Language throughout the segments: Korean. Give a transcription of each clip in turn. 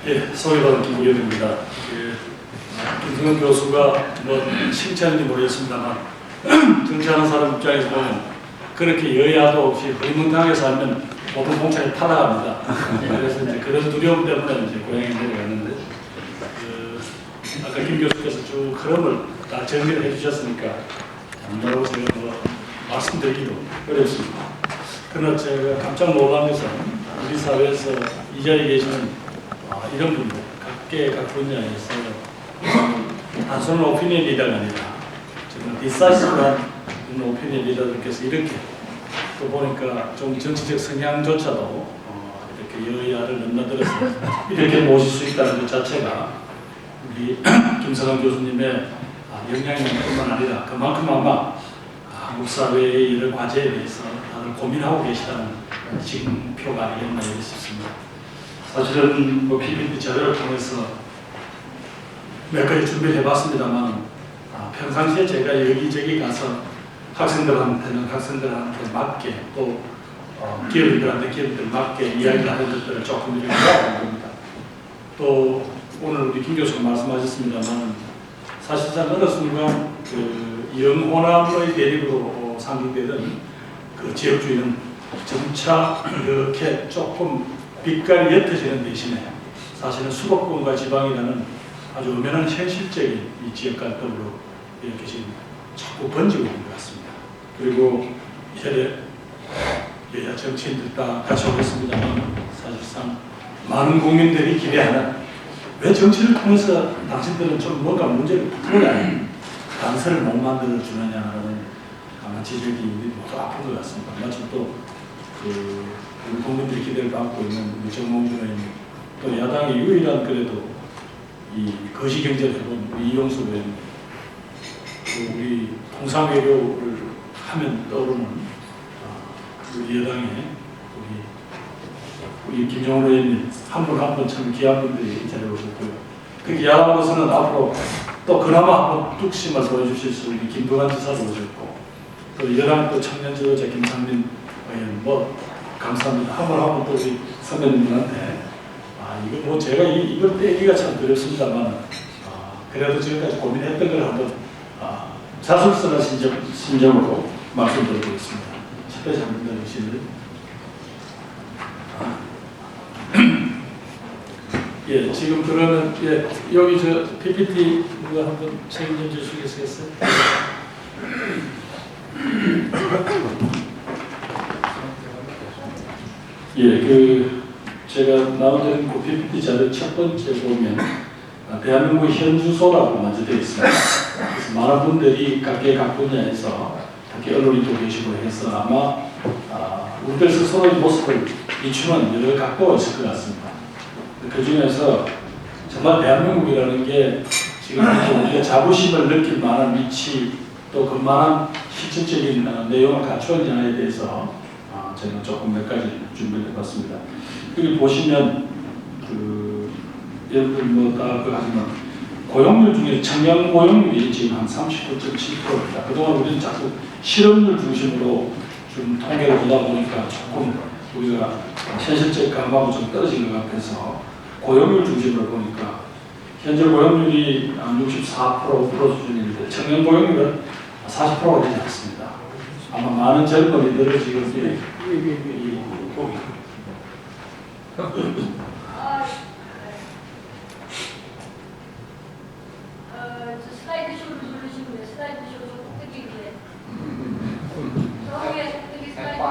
예, 소개받은 김기현입니다. 김승현 교수가 뭐 칭찬인지 모르겠습니다만 정치하는 사람 입장에서 보면 그렇게 여야도 없이 흐리멍텅하게 살면 보통 공차에 타나갑니다. 그래서 이제 그런 두려움 때문에 이제 고향에 내려갔는데 아까 김 교수께서 쭉 흐름을 다 정리를 해주셨으니까 뭐라고 제가 뭐 말씀드리기도 어렵습니다. 그러나 제가 깜짝 놀란 것은 우리 사회에서 이 자리에 계시는 이런 분들, 각 분야에서 단순한 오피니언 리더가 아니라 정말 디사이시브한 오피니언 리더들께서 이렇게 또 보니까 좀 정치적 성향조차도 이렇게 여야를 넘나들어서 이렇게 모실 수 있다는 것 자체가 우리 김성환 교수님의 영향력뿐만 아니라 그만큼 아마 한국 사회의 이런 과제에 대해서 다들 고민하고 계시다는 징표가 아니겠나 싶습니다. 사실은 뭐 PPT 자료를 통해서 몇 가지 준비를 해봤습니다만 평상시에 제가 여기저기 가서 학생들한테 맞게 또 기업인들 맞게 이야기를 하는 것들을 조금 이렇게 해야 겁니다. 또 오늘 우리 김 교수가 말씀하셨습니다만 사실상 어느 순간 그 영호남의 대립으로 상징되던 그 지역주의는 점차 이렇게 조금 빛깔이 옅어지는 대신에 사실은 수도권과 지방이라는 아주 엄연한 현실적인 이 지역 갈등으로 이렇게 지금 자꾸 번지고 있는 것 같습니다. 그리고 여야 정치인들 다 같이 오겠습니다만 사실상 많은 국민들이 기대하는 왜 정치를 통해서 당신들은 좀 뭔가 문제를 풀어야 단서를 못 만들어 주느냐는 아마 지적이 모두 아픈 것 같습니다. 마침 또 우리 국민들이 기대를 받고 있는 우리 정몽준 의원님, 또 야당의 유일한 그래도 이 거시경제를 해본 이용수 의원님, 또 우리 통상외교를 하면 떠오르는 우리 여당의 우리 김정은 의원님 한 분 한 분 참 귀한 분들이 이 자리에 오셨고요. 그 귀한 것은 앞으로 또 그나마 한번 뚝심을 보여주실 수 있는 김두관 지사도 오셨고 또 여당 또 청년 지도자 김상민 의원 뭐 감사합니다. 한 번 또 우리 선배님들한테 이거 뭐 제가 이걸 떼기가 참 어렵습니다만 그래도 지금까지 고민했던 걸 한번 자술선한 심정으로 말씀드리겠습니다. 10대 장군들 주시는 예, 지금 그러면 여기 저 PPT 누가 한번 책임져 주시겠어요? 예, 제가 나오는 그 PPT 자료 첫 번째 보면 대한민국 현주소라고 먼저 되어 있습니다. 그래서 많은 분들이 각 분야에서 특히 언론인도 계시고 해서 아마 우리들 스스로의 모습을 비추는 여러 각도가 있을 것 같습니다. 그 중에서 정말 대한민국이라는 게 지금 우리가 자부심을 느낄 만한 위치 또 그만한 실질적인 내용을 갖추었냐에 대해서 제가 조금 몇 가지 준비를 해봤습니다. 여기 보시면 예를 들면 하지만 고용률 중에 청년 고용률이 지금 한 39.7%입니다. 그동안 우리는 자꾸 실업률 중심으로 좀 통계를 보다 보니까 조금 우리가 현실적 감각이 좀 떨어진 것 같아서 고용률 중심으로 보니까 현재 고용률이 64%, 5% 수준인데 청년 고용률은 40%가 되지 않습니다. 아마 많은 젊은이들을 지금 슬라이드 쇼를 누르시면 슬라이드 쇼 꼭대기 위에 저기에 꼭대기 슬라이드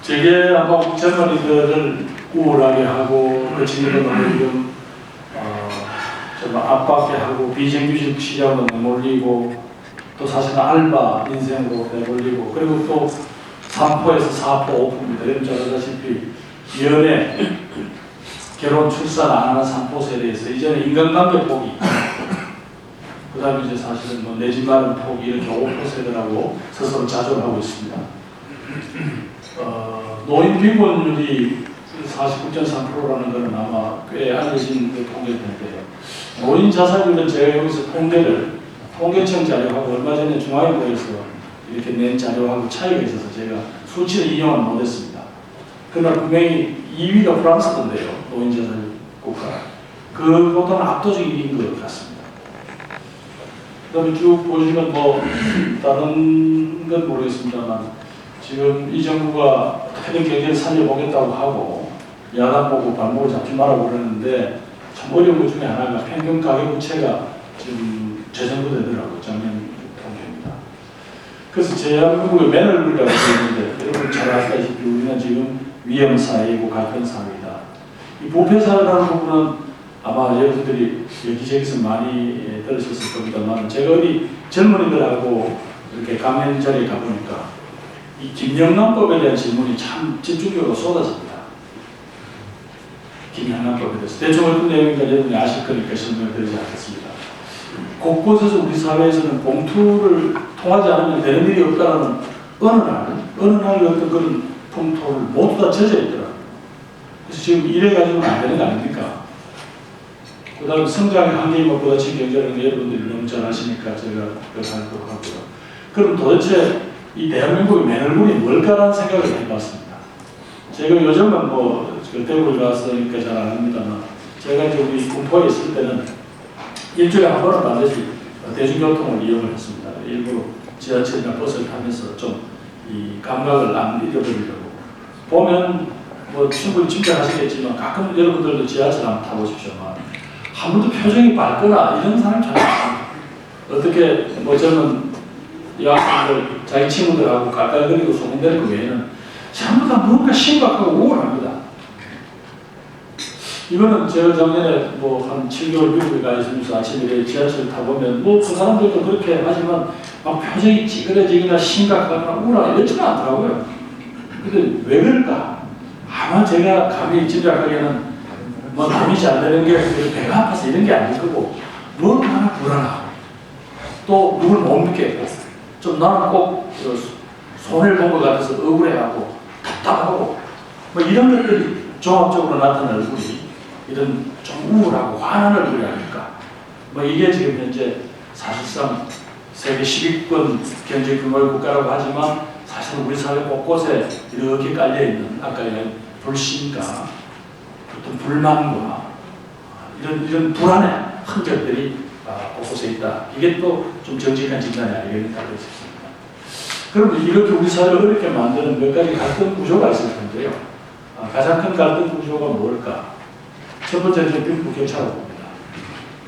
제게 아마 젊은이들을 우울하게 하고 그 친구들은 좀 압박해 하고 비정규직 시장으로 내몰리고 또 사실은 알바 인생으로 내몰리고 그리고 또 3%에서 4%, 5%입니다. 여러분 잘 아시다시피 연애, 결혼, 출산 안 하는 3% 세대에서 이제는 인간관계 포기 그 다음에 이제 사실은 뭐 내 집 마련 포기 이렇게 5% 세대라고 스스로 자족하고 있습니다. 노인 빈곤율이 49.3%라는 것은 아마 꽤 알려진 통계일 텐데요. 노인 자살률은 제가 여기서 통계청 자료하고 얼마 전에 중앙일보에서 이렇게 낸 자료하고 차이가 있어서 제가 수치를 인용은 못했습니다. 그러나 분명히 2위가 프랑스던데요. 노인 자살 국가. 그보다는 압도적인 것 같습니다. 그 다음에 쭉 보시면 뭐 다른 건 모르겠습니다만 지금 이 정부가 어떻게든 경제를 살려보겠다고 하고 야단 보고 발목을 잡지 말라고 그러는데 참 어려운 것 중에 하나가 평균 가계 부채가 지금 재정부되더라고요. 작년 통계입니다. 그래서 대한민국의 맨얼굴이라고 부르는데 여러분 잘 아시다시피 우리는 지금 위험 사회이고 갈등 사회이다. 이 부패 사회라는 부분은 아마 여러분들이 여기저기서 많이 들으셨을 겁니다만 제가 어디 젊은이들하고 이렇게 강연 자리에 가보니까 이 김영란법에 대한 질문이 참 집중적으로 쏟아집니다. 김영란법에 대해서 대충 어떤 내용인가 여러분이 아실 거니까 설명을 드리지 않겠습니다. 곳곳에서 우리 사회에서는 봉투를 통하지 않으면 되는 일이 없다는 어느 날 어떤 그런 풍토를 모두 다 젖어 있더라고요. 그래서 지금 이래 가지고는 안 되는 거 아닙니까? 그 다음에 성장의 한계에 부딪힌 경제라는 여러분들이 너무 잘 아시니까 제가 그렇게 것 같고요. 그럼 도대체 이 대한민국의 맨얼굴이 뭘까라는 생각을 해봤습니다. 제가 요즘은 대구를 갔으니까 잘 압니다만 제가 이제 우리 군포에 있을 때는 일주일에 한 번은 반드시 대중교통을 이용을 했습니다. 일부러 지하철이나 버스를 타면서 좀 이 감각을 안 잃어버리려고. 보면 충분히 짐작하시겠지만 가끔 여러분들도 지하철 한번 타보십시오만 한 번도 표정이 밝거나 이런 사람이 잘 없습니다. 어떻게 저는 여학생들 자기 친구들하고 깔깔거리고 소문내는 그 외에는 전부 다 뭔가 심각하고 우울합니다. 이거는 제가 작년에 한 7개월 미국에 가 있으면서 아침에 지하철 타보면 그 사람들도 그렇게 하지만 막 표정이 찌그러지거나 심각하거나 우울하거나 이렇지는 않더라고요. 근데 왜 그럴까? 아마 제가 감히 짐작하기에는 돈이 잘 되는 게 배가 아파서 이런 게 아닐 거고 뭘 하나 불안하고 또 누굴 못 믿겠고 좀 나는 꼭 손해를 본 것 같아서 억울해하고 답답하고 이런 것들이 종합적으로 나타난 얼굴이 이런 좀 우울하고 화난 얼굴이 아닐까. 이게 지금 현재 사실상 세계 10위권 경제 규모의 국가라고 하지만 사실은 우리 사회 곳곳에 이렇게 깔려있는 아까 얘기한 불신과 어떤 불만과 이런 불안의 흔적들이 곳곳에 있다. 이게 또 좀 정직한 진단이 아니겠는가 싶습니다. 그럼 이렇게 우리 사회를 어렵게 만드는 몇 가지 갈등 구조가 있을 텐데요. 가장 큰 갈등 구조가 뭘까? 첫 번째는 빈부격차라고 봅니다.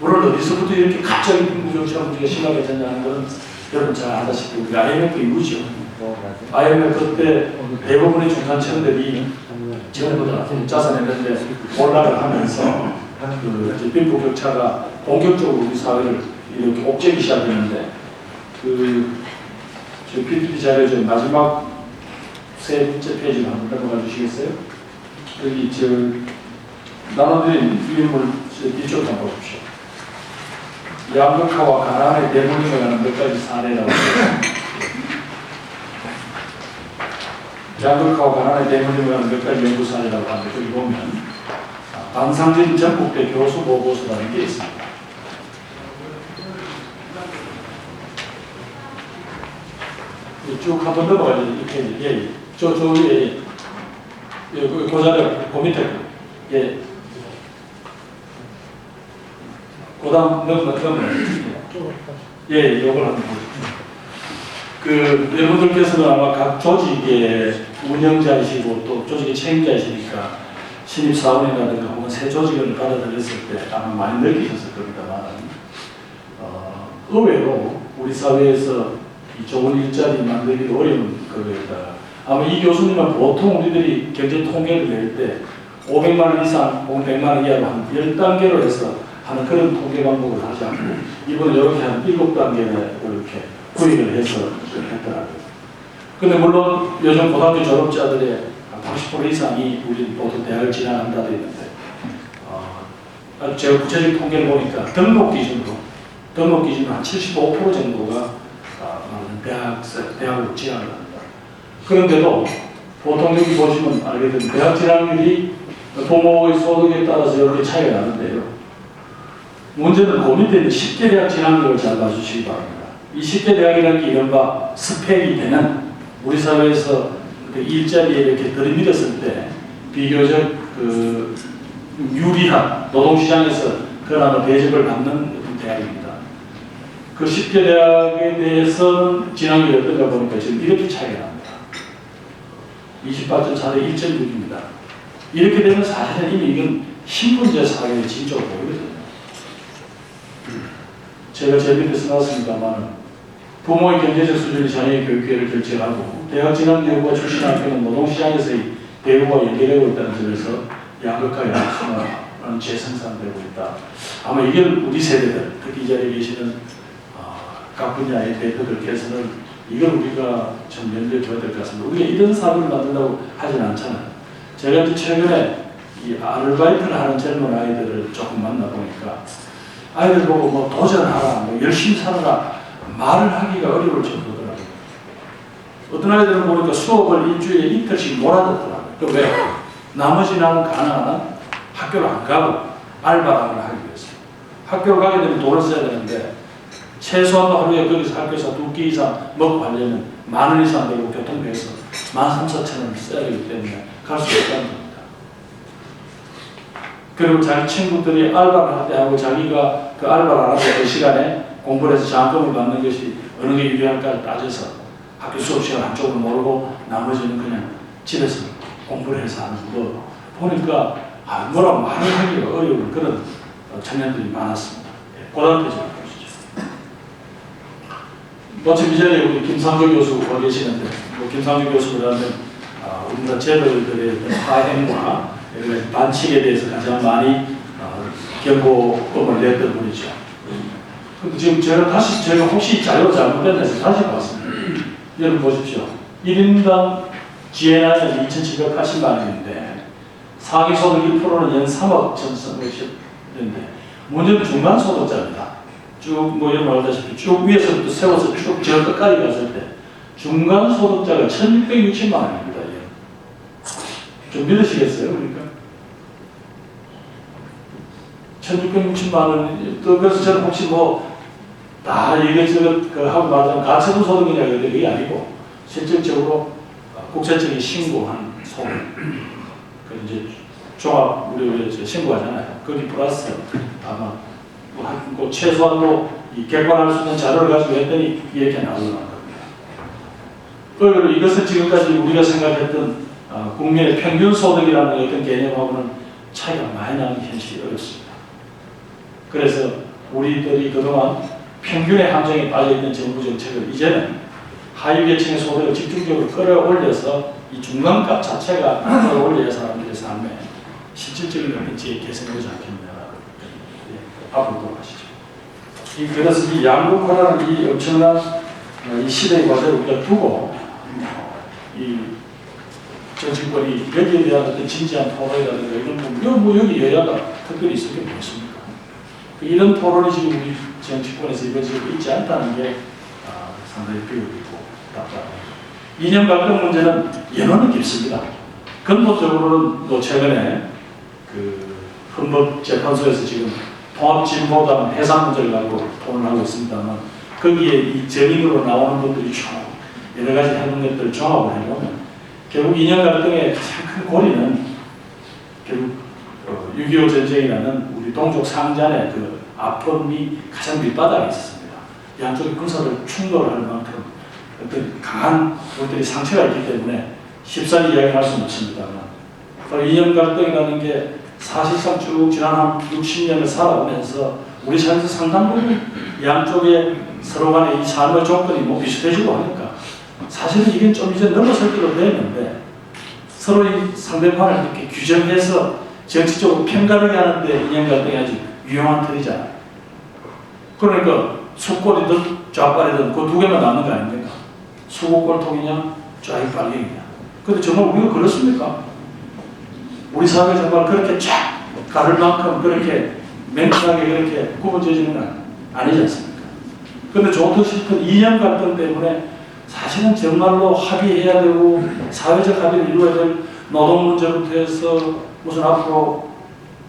물론 어디서부터 이렇게 갑자기 빈부격차 문제가 심하게졌냐는 것은 여러분 잘 아다시피 우리 IMF 이후죠. IMF 그때 대부분의 중산층들이 전부 다 자산했는데 올라를 하면서 빈부격차가 본격적으로 우리 사회를 이렇게 옥죄기 시작했는데 저 PPT 자료 마지막 세 번째 페이지 한번 넘어가 주시겠어요? 여기 나눠드린 유인물 뒤쪽 한번 보십시오. 양극화와 가난의 대문이가 가는 몇 가지 사례라고 양극화와 가난의 대문이가 가는 몇 가지 연구 사례라고 하는데 여기 보면 방상진 전국대 교수 보고서라는 게 있습니다. 쭉 한번 넘어가야 이 페이지. 저 위에 그 자료 그 밑에 그다음 요걸 한번 보십시오. 여러분들께서는 아마 각 조직의 운영자이시고 또 조직의 책임자이시니까 신입사원이라든가 혹은 새 조직을 받아들였을 때 아마 많이 느끼셨을 겁니다만 의외로 우리 사회에서 이 좋은 일자리 만들기도 어려운 거에다가 아마 이 교수님은 보통 우리들이 경제 통계를 낼 때 500만 원 이상 혹은 100만 원 이하로 한 10단계로 해서 하는 그런 통계 방법을 하지 않고 이번에 이렇게 한 7단계를 이렇게 구획을 해서 했더라고요. 근데 물론 요즘 고등학교 졸업자들의 80% 이상이 우리 모두 대학을 진학한다고 했는데 제가 구체적인 통계를 보니까 등록 기준으로 한 75% 정도가 대학으로 진학을 합니다. 그런데도 보통 여기 보시면 알게 되면 대학 진학률이 부모의 소득에 따라서 이렇게 차이가 나는데요. 문제는 그 밑에 있는 10개 대학 진학률을 잘 봐주시기 바랍니다. 이 10개 대학이라는 게 이른바 스펙이 되는 우리 사회에서 그 일자리에 이렇게 들이밀었을 때 비교적 그 유리한 노동시장에서 그나마 대접을 받는 대학입니다. 그 10개 대학에 대해서는 진학률이 어떤가 보니까 지금 이렇게 차이가 납니다. 28.4대 1.6입니다. 이렇게 되면 사실은 이미 이건 신분제 사회의 진조로 보이거든요. 제가 제 밑에 써놨습니다만 부모의 경제적 수준이 자녀의 교육 기회를 결정하고 대학 진학 여부가 출신 학교는 노동시장에서의 대우와 연계되고 있다는 점에서 양극화의 악순환은 재생산되고 있다. 아마 이게 우리 세대들, 특히 이 자리에 계시는 각 분야의 대표들께서는 이걸 우리가 좀 염두에 둬야 될 것 같습니다. 우리가 이런 사업을 만든다고 하진 않잖아요. 제가 이제 최근에 이 아르바이트를 하는 젊은 아이들을 조금 만나보니까 아이들 보고 뭐 도전하라, 뭐 열심히 살아라 말을 하기가 어려울 정도더라고요. 어떤 아이들은 보니까 수업을 일주일에 이틀씩 몰아듣더라고요. 그 왜? 나머지 남은 가난한 학교를 안 가고 알바를 하기 위해서. 학교를 가게 되면 돈을 써야 되는데 최소한 하루에 거기서 학교에서 2끼 이상 먹고 하려면 10,000원 이상 되고 교통비에서 13,000~14,000원을 써야 되기 때문에 갈 수 없다는 겁니다. 그리고 자기 친구들이 알바를 할 때 하고 자기가 그 알바를 안 하고 그 시간에 공부를 해서 장학금을 받는 것이 어느 게 유리할까를 따져서 학교 수업 시간 한쪽을 모르고 나머지는 그냥 집에서 공부를 해서 하는 거 보니까 뭐라고 말을 하기가 어려운 그런 청년들이 많았습니다. 고단해져요. 마침 이 자리에 우리 김상조 교수가 계시는데, 김상조 교수라는 우리나라 재벌들의 파행과 반칙에 대해서 가장 많이 경고음을 냈던 분이죠. 근데 지금 제가 혹시 자료가 잘못됐나 해서 다시 봤습니다. 여러분 보십시오. 1인당 GNI는 2,780만 원인데 상위소득 1%는 연 3억 전선이었는데 문제는 중간소득자입니다. 쭉 여러분 알다시피 쭉 위에서부터 세워서 쭉 저 끝까지 갔을 때 중간 소득자가 1,660만 원입니다. 좀 믿으시겠어요? 그러니까 1,660만 원. 또 그래서 저는 혹시 다 이것저것 하고 말하자면 가처분 소득이냐 그게 아니고 실질적으로 국세청에 신고한 소득. 그 이제 종합 우리 신고하잖아요. 거기 플러스 아마 최소한도 객관할 수 있는 자료를 가지고 했더니 이렇게 나오는 겁니다. 그리고 이것은 지금까지 우리가 생각했던 국민의 평균 소득이라는 어떤 개념하고는 차이가 많이 나는 현실이 어렵습니다. 그래서 우리들이 그동안 평균의 함정에 빠져있는 정부 정책을 이제는 하위 계층의 소득을 집중적으로 끌어올려서 이 중간값 자체가 끌어올려야 사람들의 삶에 실질적인 어떤지 개선되지 않겠느냐. 앞으로 돌아가시죠. 그래서 이 양극화라는 이 엄청난 이 시대의 과제를 우리가 두고 이 정치권이 여기에 대한 어떤 진지한 토론이라든가 이런 부분, 여기 여야가 특별히 있을 게 뭐습니까? 이런 토론이 지금 우리 정치권에서 이루어지고 있지 않다는 게 상당히 비극이고 답답합니다. 이념 갈등 문제는 연원은 깊습니다. 근본적으로는 또 최근에 그 헌법재판소에서 지금 통합진보당 해산 문제를 가지고 토론을 하고 있습니다만 거기에 이 증인으로 나오는 분들이 쭉 여러 가지 하는 것들을 종합을 해보면 결국 이념 갈등의 가장 큰 고리는 결국 6.25 전쟁이라는 우리 동족 상잔의 그 아픔이 가장 밑바닥에 있었습니다. 양쪽의 군사를 충돌할 만큼 어떤 강한 우리들이 상처가 있기 때문에 쉽사리 이야기할 수는 없습니다만 바로 이념 갈등이라는 게 사실상 쭉 지난 한 60년을 살아오면서 우리 삶에서 상당 부분 양쪽에 서로 간의 이 삶의 조건이 비슷해지고 하니까 사실은 이게 좀 이제 넘어설 때로 되었는데 서로 이 상대방을 이렇게 규정해서 정치적으로 편가르게 하는데 이념 갈등이 아주 유용한 틀이잖아요. 그러니까 수골이든 좌빨이든 그 두 개만 남는 거 아닙니까? 수골통이냐 좌빨갱이냐. 근데 정말 우리가 그렇습니까? 우리 사회가 정말 그렇게 쫙 가를 만큼 그렇게 맹렬하게 그렇게 구분져지는 건 아니지 않습니까? 그런데 좋든 싫든 이념 갈등 때문에 사실은 정말로 합의해야 되고 사회적 합의를 이루어야 될 노동 문제부터 해서 무슨 앞으로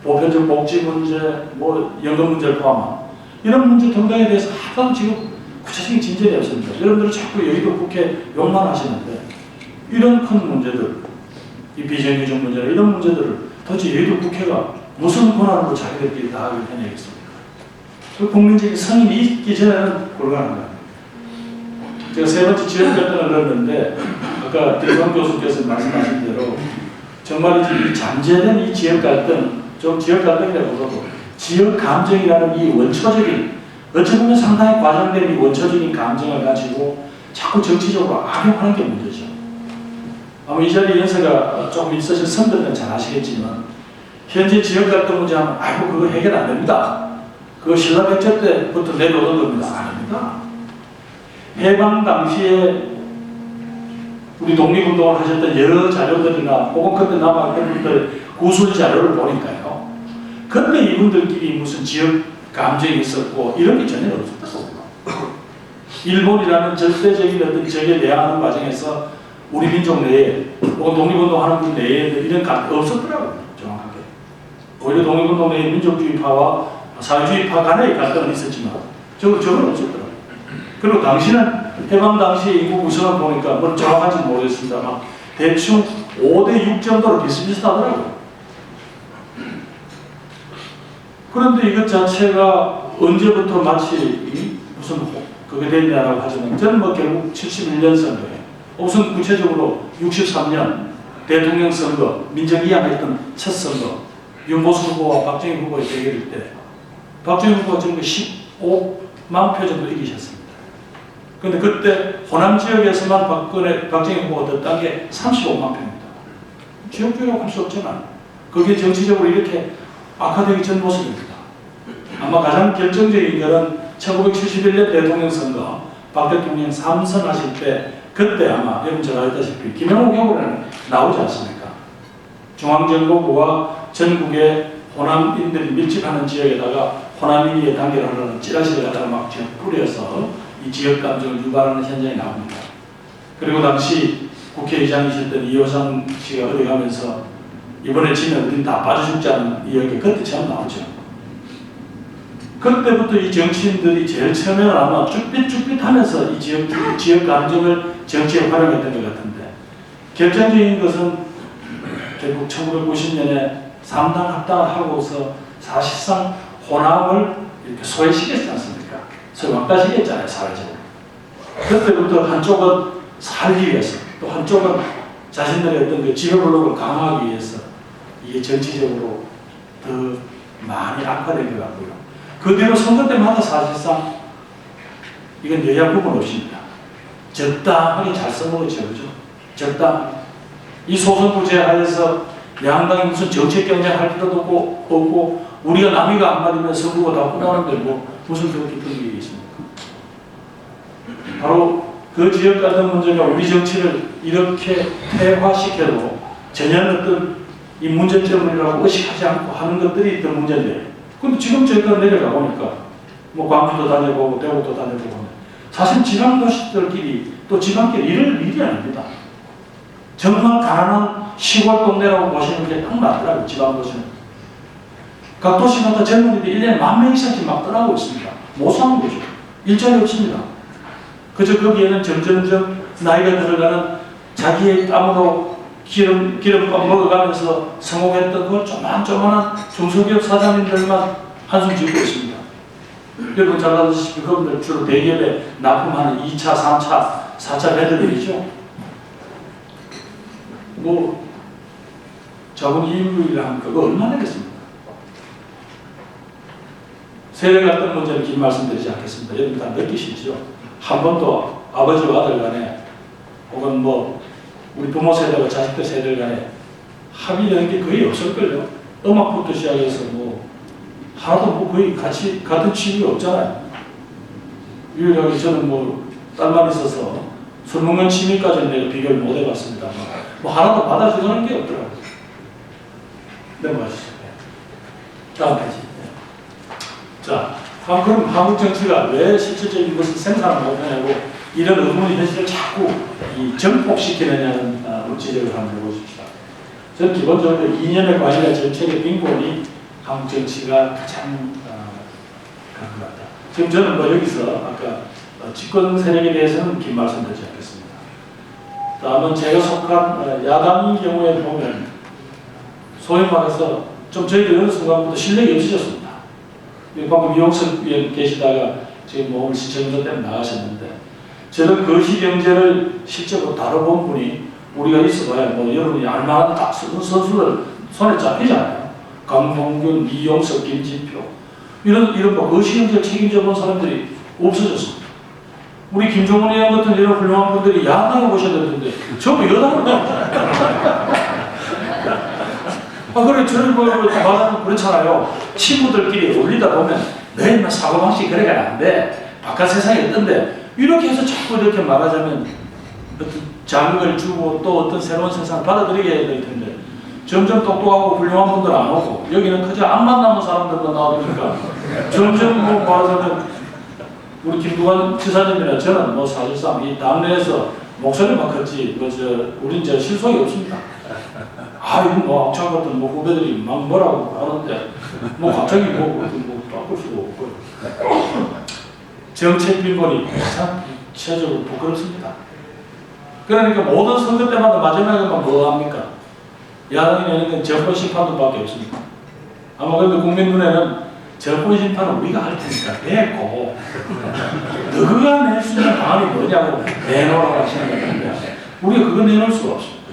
보편적 복지 문제, 뭐 연금 문제를 포함한 이런 문제 등등에 대해서 하나도 지금 구체적인 진전이 없습니다. 여러분들은 자꾸 여의도 국회 욕만 하시는데 이런 큰 문제들, 이 비정규직 문제 이런 문제들을 도대체 여의도 국회가 무슨 권한으로 자기들끼리 다 하게 해내겠습니까? 그 국민적인 성인이 있기 전에는 곤란합니다. 제가 세 번째 지역 갈등을 넣었는데 아까 대성 교수께서 말씀하신 대로 정말 이 잠재된 이 지역 갈등, 좀 지역 갈등이라고도 지역 감정이라는 이 원초적인, 어찌 보면 상당히 과장된 이 원초적인 감정을 가지고 자꾸 정치적으로 악용하는 게 문제죠. 아마 이 자리에 연세가 조금 있으신 선배들은 잘 아시겠지만 현재 지역 갈등 문제 하면 아이고 그거 해결 안 됩니다. 그거 신라 백제 때부터 내려오던 겁니다. 아닙니다. 해방 당시에 우리 독립운동을 하셨던 여러 자료들이나 혹은 그때 남아있던 분들의 구술 자료를 보니까요. 그때 이분들끼리 무슨 지역 감정이 있었고 이런 게 전혀 없었다고. 일본이라는 절대적인 어떤 적에 대항하는 과정에서 우리 민족 내에 혹은 독립운동하는 분 내에 이런 감정이 없었더라고요. 정확하게. 오히려 독립운동 내에 민족주의파와 사회주의파 간의 갈등은 있었지만 저건 없었더라고요. 그리고 당시는 해방 당시 인구 구성을 보니까 뭐 정확한지 모르겠습니다만 대충 5대 6 정도로 비슷비슷하더라고요. 그런데 이것 자체가 언제부터 마치 무슨 그게 됐냐라고 하지만 저는 뭐 결국 71년 선거에 우선 구체적으로 63년 대통령 선거 민정이양했던 첫 선거 윤보수 후보와 박정희 후보의 대결일 때 박정희 후보가 지금 15만 표 정도 이기셨습니다. 그런데 그때 호남 지역에서만 박정희 후보가 떴던 게 35만 표입니다. 지역주의라고 할 수 없지만 그게 정치적으로 이렇게 악화되기 전 모습입니다. 아마 가장 결정적인 것은 1971년 대통령 선거 박 대통령 3선 하실 때 그때 아마 여러분 잘 알다시피 김영옥 후보는 나오지 않습니까? 중앙정보부와 전국의 호남인들이 밀집하는 지역에다가 호남인이 단결하려는 찌라시를 갖다가 막 뿌려서 이 지역 감정을 유발하는 현장이 나옵니다. 그리고 당시 국회의장이셨던 이호상 씨가 어디 가면서 이번에 지면 우린 다 빠져 죽자는 이야기 그때 처음 나오죠. 그때부터 이 정치인들이 제일 처음에는 아마 쭈삣쭈삣하면서 이 지역 감정을 정치에 활용했던 것 같은데 결정적인 것은 결국 1990년에 3당 합당을 하고서 사실상 호남을 이렇게 소외시켰지 않습니까? 소위 왕따시켰잖아요, 사회적으로. 그때부터 한쪽은 살기 위해서 또 한쪽은 자신들의 어떤 그 지배블록을 강화하기 위해서 이게 정치적으로 더 많이 악화된 것 같고요. 그대로 선거 때마다 사실상 이건 여야 구분 없습니다. 적당하게 잘 써먹었죠, 그죠? 적당. 이 소선구제 하에서 양당이 무슨 정책 경쟁할 필요도 없고 우리가 남이가 안 맞으면 선거가 다 끝나는데 뭐 무슨 그렇게 그런 게 있습니까? 바로 그 지역 갈등 문제가 우리 정치를 이렇게 폐화시켜도 전혀 어떤 이 문제점이라고 의식하지 않고 하는 것들이 더 문제인데 근데 지금 저희가 내려가 보니까 뭐 광주도 다녀보고 대구도 다녀보고 사실 지방도시들끼리 또 지방끼리 이럴 일이 아닙니다. 정말 가난한 시골 동네라고 보시는 게 딱 맞더라고요. 지방도시는. 각 도시마다 젊은이들이 1년에 10,000명 이상씩 막 떠나고 있습니다. 못 사는 거죠. 일자리 없습니다. 그저 거기에는 점점점 나이가 들어가는 자기의 땀으로 기름밥 먹어가면서 성공했던 그 조만조만한 중소기업 사장님들만 한숨 짓고 있습니다. 여러분 잘 아시다시피 그분들 주로 대기업에 납품하는 2차, 3차, 4차 배들들이죠. 뭐 자본이익이라는 그거 얼마나 되겠습니까? 세대 갈등 문제는 긴 말씀드리지 않겠습니다. 여러분 다 느끼시죠? 한 번도 아버지와 아들 간에 혹은 뭐 우리 부모 세대와 자식들 세대 간에 합의되는 게 거의 없을걸요. 음악부터 시작해서 뭐 하나도 뭐 거의 같은 취미가 없잖아요. 유일하게 저는 뭐 딸만 있어서 술 먹는 취미까지는 내가 비교를 못 해봤습니다. 뭐 하나도 받아주는 게 없더라고요. 넘어가시죠. 다음 페이지. 자, 그럼 한국 정치가 왜 실질적인 것을 생산을 못하냐고 이런 어두운 현실을 자꾸 이 정복시키느냐는 지적을 한번 해보십시다. 저는 기본적으로 이념의 관이나 정책의 빈곤이 한국 정치가 가장 그런 것 같다. 지금 저는 뭐 여기서 아까 집권 세력에 대해서는 긴 말씀 드리지 않겠습니다. 다음은 제가 속한 야당인 경우에 보면 소위 말해서 좀 저희들 어느 순간부터 실력이 없어졌습니다. 방금 이용석 위원 계시다가 지금 뭐 오늘 시청자 때문에 나가셨는데 저는 거시경제를 실제로 다뤄본 분이 우리가 있어봐야 뭐 여러분이 알만한 딱 선수들 손에 잡히잖아요. 강동균, 이용석, 김진표 이런 뭐 거시경제를 책임져 본 사람들이 없어졌습니다. 우리 김종원 의원 같은 이런 훌륭한 분들이 야당에 오셨는데 전부 여당으로 그래 저는 뭐 말하면 그렇잖아요. 친구들끼리 어울리다 보면 매일만 사고방식 그래가 안 돼. 바깥 세상이 어떤데 이렇게 해서 자꾸 이렇게 말하자면 어떤 자극을 주고 또 어떤 새로운 세상을 받아들이게 해야 될 텐데 점점 똑똑하고 훌륭한 분들 안 오고 여기는 그저 앞만 남은 사람들만 나오니까 점점 뭐 말하자면 우리 김두관 지사님이나 저는 뭐 사실상 이 당내에서 목소리만 컸지 우린 실속이 없습니다. 이거 뭐 악창 같은 뭐 후배들이 막 뭐라고 하는데 뭐 갑자기 뭐 바꿀 수가 없고요. 정책 빈곤이 참 체적으로 부끄럽습니다. 그러니까 모든 선거 때마다 마지막에만 뭐 합니까? 야당이 내는 건 정권 심판도밖에 없습니다. 아마 근데 국민 눈에는 정권 심판은 우리가 할 테니까 됐고 너가 낼 수 있는 방안이 뭐냐고 내놓으라고 하시는 것 같은데 우리가 그거 내놓을 수가 없습니다.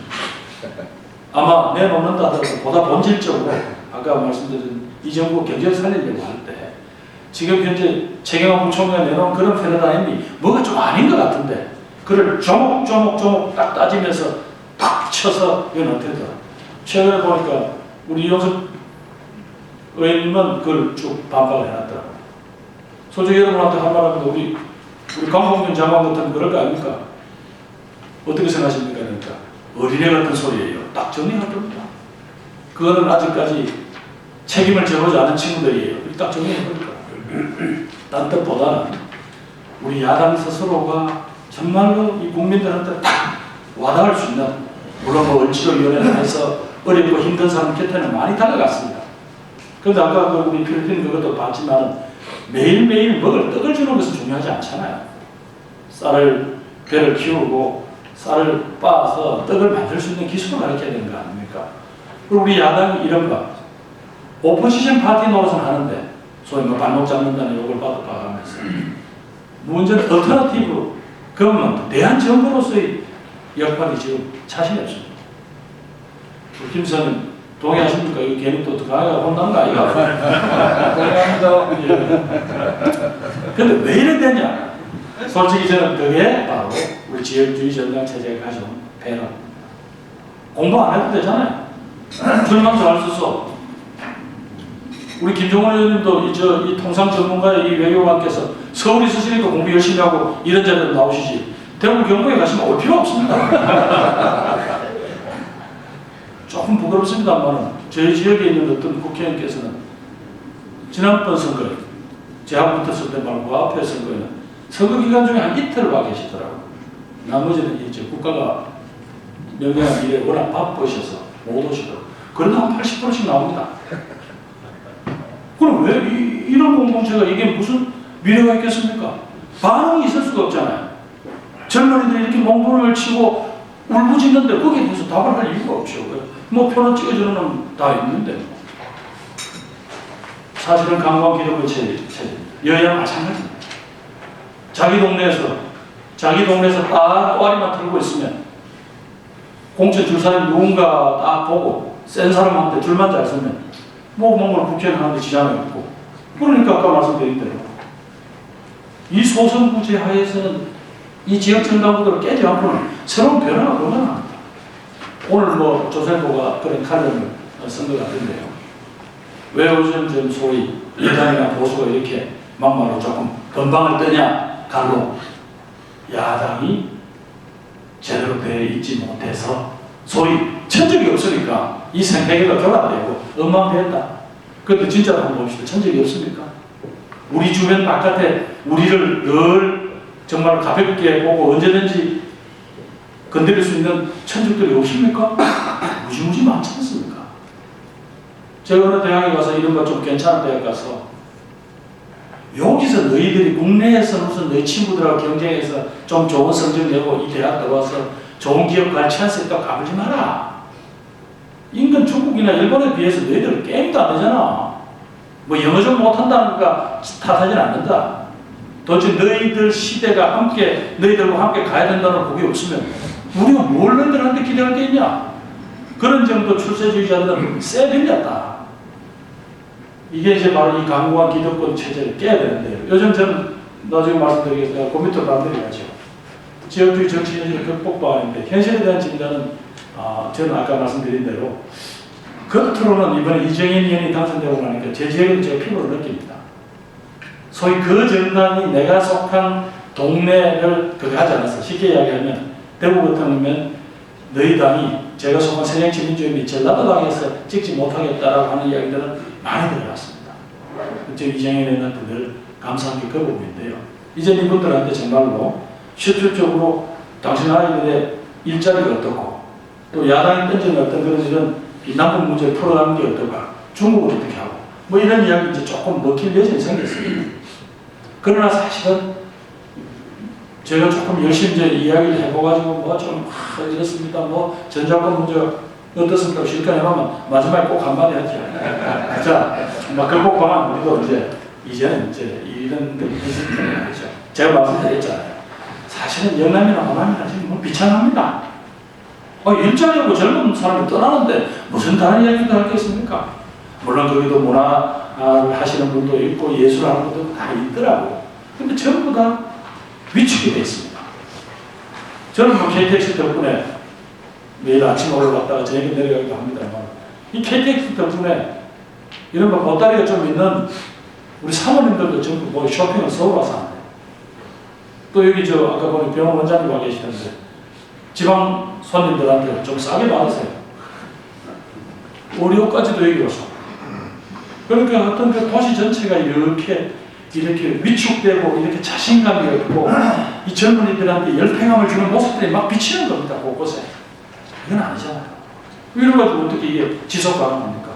아마 내놓는다 하더라도 보다 본질적으로 아까 말씀드린 이 정부 경제를 살리려고 할 때 지금 현재 최경환 부총리가 내놓은 그런 패러다임이 뭐가 좀 아닌 것 같은데 그걸 조목조목 딱 따지면서 딱 쳐서 이건 어떻게 되더라. 최근에 보니까 우리 이용석 의원님은 그걸 쭉 반박을 해놨더라고요. 솔직히 여러분한테 한 말하면 우리 강봉균 장관 같은 그럴 거 아닙니까? 어떻게 생각하십니까? 그러니까 어린애 같은 소리예요. 딱 정리할 겁니다. 그거는 아직까지 책임을 져보지 않은 친구들이에요. 딱 정리해 버릴까. 딴 뜻보다는 우리 야당 스스로가 정말로 이 국민들한테 딱 와닿을 수 있는 물론 뭐 원치도위원회를 해서 어렵고 힘든 사람 곁에는 많이 다가갔습니다. 그런데 아까 우리 필리핀 그것도 봤지만 매일매일 먹을 떡을 주는 것은 중요하지 않잖아요. 배를 키우고 쌀을 빻아서 떡을 만들 수 있는 기술을 가르쳐야 되는 거 아닙니까? 그리고 우리 야당이 이런 거 오포지션 파티 노릇은 하는데 소위 뭐 발목 잡는다는 욕을 받아가면서 문제는 얼터너티브 그러면 대한정부로서의 역할이 지금 자신이 없습니다. 김 선생님 동의하십니까? 이거 괜히 또 강하게 혼나는 거 아니가? 동의합니다. 근데 왜 이래 되냐? 솔직히 저는 그게 바로 우리 지역주의 정당 체제가 가져온 배는 공부 안 해도 되잖아요. 줄만 잘 써서 우리 김종원 의원님도 이 통상 전문가의 이 외교관께서 서울에 있으시니까 공부 열심히 하고 이런저런 나오시지 대구를 경북에 가시면 올 필요 없습니다. 조금 부끄럽습니다만 저희 지역에 있는 어떤 국회의원께서는 지난번 선거에 제가 붙었을 때 말고 앞에 선거에는 선거 기간 중에 한 이틀 와 계시더라고요. 나머지는 이제 국가가 명령한 일에 워낙 바쁘셔서 못 오시더라고요. 그래도 한 80%씩 나옵니다. 그럼 왜 이런 공동체가 이게 무슨 미래가 있겠습니까? 반응이 있을 수가 없잖아요. 젊은이들이 이렇게 몸부림을 치고 울부짖는데 거기에 대해서 답을 할 이유가 없죠. 뭐 표는 찍어주는 놈 다 있는데 사실은 관광기록부 체제입니다. 여야 마찬가지입니다. 자기 동네에서 딱 또아리만 들고 있으면 공천 줄 사람이 누군가 딱 보고 센 사람한테 줄만 잘 서면 뭐 뭔가 국회의원 하는데 지장이 없고 그러니까 아까 말씀드린 대로 이 소선구제 하에서는 이 지역 정당구도를 깨지 않고는 새로운 변화가 불가능합니다. 오늘 뭐 조선보가 그런 칼럼을 쓴 것 같은데요. 왜 요즘 좀 소위 여당이나 보수가 이렇게 막말로 조금 건방을 뜨냐? 갈로 야당이 제대로 되어 있지 못해서 소위 천적이 없으니까 이 생태계가 교란되고 엉망되었다. 그런데 진짜로 한번 봅시다. 천적이 없습니까? 우리 주변 바깥에 우리를 늘 정말 가볍게 보고 언제든지 건드릴 수 있는 천직들이 없습니까? 무지무지 많지 않습니까? 제가 어느 대학에 가서 이른바 좀 괜찮은 대학 가서 여기서 너희들이 국내에서 무슨 너희 친구들하고 경쟁해서 좀 좋은 성적 내고 이 대학 들어와서 좋은 기업 갈 찬스 있다고 가보지 마라. 인근 중국이나 일본에 비해서 너희들 게임도 안 되잖아. 뭐 영어 좀 못한다는 거가 탓하진 않는다. 도대체 너희들 시대가 함께 너희들과 함께 가야 된다는 복이 없으면 우리가 뭘 너희들한테 기대할 게 있냐. 그런 정도 출세주의자들은 쎄들렸다. 이게 이제 바로 이 강고한 기득권 체제를 깨야 되는데 요즘 저는 나중에 말씀드리겠습니다. 고민도 남들이 하죠. 지역주의 정치 현실을 극복도 하는데 현실에 대한 진단은 저는 아까 말씀드린 대로 겉으로는 이번에 이정현 의원이 당선되고 나니까 제 지역은 제가 피부로 느낍니다. 소위 그 정당이 내가 속한 동네를 그거 하지 않았어. 쉽게 이야기하면 대구 같은 경우면 너희 당이 제가 속한 새정치민주연합이 전라도 당에서 찍지 못하겠다라고 하는 이야기들은 많이 들어왔습니다. 저 이정현 의원한테 늘 감사한 게 그 부분인데요. 이제 이분들한테 정말로 실질적으로 당신 아이들의 일자리가 어떻고 또 야당이 던지는 어떤 그런 이런 이 남북 문제를 풀어가는 게 어떨까? 중국을 어떻게 하고 뭐 이런 이야기 이제 조금 먹힐 여지는 생겼습니다. 그러나 사실은 제가 조금 열심히 이제 이야기를 해봐가지고 뭐 좀 이렇습니다. 뭐 전자권 문제 어떻습니까? 실컷 해보면 마지막에 꼭 한마디 하죠. 자, 막 극복 방안 우리도 이제는 이제 이런 데 있으니까 하죠. 제가 말씀드렸잖아요. 사실은 영남이나 호남이나 지금 뭐 비참합니다. 일자리하고 젊은 사람이 떠나는데 무슨 다른 이야기도 할 게 있습니까? 물론 거기도 문화를 하시는 분도 있고 예술하는 분도 다 있더라고. 근데 전부 다 위축이 되어 있습니다. 저는 뭐 KTX 덕분에 매일 아침 올라갔다가 저녁에 내려가기도 합니다만 이 KTX 덕분에 이런 뭐 보따리가 좀 있는 우리 사모님들도 전부 뭐 쇼핑을 서울 와서 하는데 또 여기 아까 보니 병원 원장님 와 계시던데 지방 손님들한테 좀 싸게 받으세요. 의료까지도 여기 와서. 그러니까 어떤 그 도시 전체가 이렇게 위축되고 이렇게 자신감이 없고 이 젊은이들한테 열팽함을 주는 모습들이 막 비치는 겁니다. 곳곳에. 이건 아니잖아요. 이래가지고 어떻게 이게 지속 가능합니까?